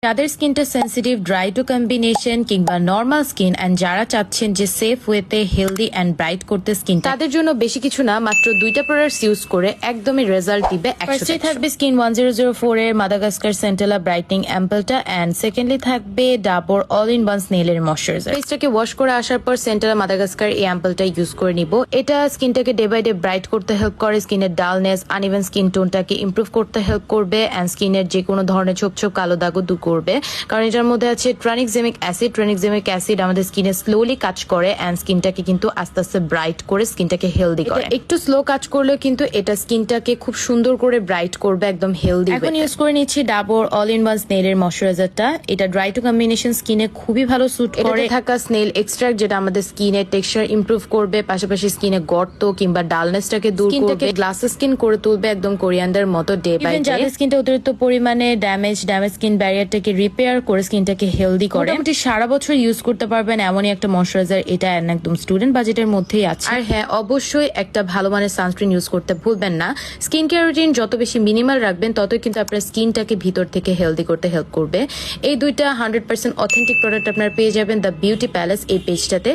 যাদের স্কিনটা sensitive, dry two combination কিংবা নর্মাল স্কিন এন্ড যারা চাচ্ছেন যে সেফ ওয়েতে হেলদি এন্ড ব্রাইট করতে স্কিন, তাদের জন্য বেশি কিছু না, মাত্র 2টা প্রোডাক্টস ইউজ করে একদমই রেজাল্ট দিবে। ফার্স্টে থাকবে স্কিন 1004 এর মাদাগাস্কার সেন্টেলা ব্রাইটনিং অ্যাম্পলটা এন্ড সেকেন্ডলি থাকবে ডাবর অল ইন ওয়ান স্নেলের ময়শ্চারাইজার। ফেসটাকে ওয়াশ করে আসার পর সেন্টেলা মাদাগাস্কার এই অ্যাম্পলটা ইউজ করে নিব। এটা স্কিনটাকে ডে বাই ডে ব্রাইট করতে হেল্প করে, স্কিনের ডালনেস আনইভেন স্কিন টোনটাকে ইমপ্রুভ করতে হেল্প করবে এন্ড স্কিনের যে কোনো ধরনের ছোপ ছোপ কালো দাগও দূর করবে, কারণ এটার মধ্যে আছে ট্রানিক্সেমিক অ্যাসিড। ট্রানিক্সেমিক অ্যাসিড আমাদের স্কিনে স্লোলি কাজ করে এন্ড স্কিনটাকে কিন্তু আস্তে আস্তে ব্রাইট করে স্কিনটাকে হেলদি করে। একটু স্লো কাজ করলেও কিন্তু এটা স্কিনটাকে খুব সুন্দর করে ব্রাইট করবে, একদম হেলদি। এখন ইউজ করে নিচ্ছি ডাবর অল ইন ওয়ান স্নেলের ময়শ্চারাইজারটা। এটা ড্রাই টু কম্বিনেশন স্কিনে খুবই ভালো স্যুট করে। এটাতে থাকা স্নেল এক্সট্রাক্ট যেটা আমাদের স্কিনের টেক্সচার ইমপ্রুভ করবে, পাশাপাশি স্কিনে গর্ত কিংবা ডালনেসটাকে দূর করবে, গ্লাস স্কিন করে তুলবে একদম কোরিয়ান্ডার মতো ডে বাই ডে। যাদের স্কিনটা অতিরিক্ত পরিমাণে ড্যামেজ স্কিন ব্যারিয়ারটাকে রিপেয়ার করে স্কিনটাকে হেলদি করে, মোটামুটি সারা বছর ইউজ করতে পারবেন এমনই একটা ময়শ্চারাইজার। এটা একদম স্টুডেন্ট বাজেটের মধ্যেই আছে। আর হ্যাঁ, অবশ্যই একটা ভালো মানের সানস্ক্রিন ইউজ করতে ভুলবেন না। স্কিন কেয়ার রুটিন যত বেশি মিনিমাল রাখবেন ততই কিন্তু আপনার স্কিনটাকে ভিতর থেকে হেলদি করতে হেল্প করবে। এই দুইটা 100% অথেন্টিক প্রোডাক্ট আপনার পেয়ে যাবেন দ্য বিউটি প্যালেস এই পেজটাতে।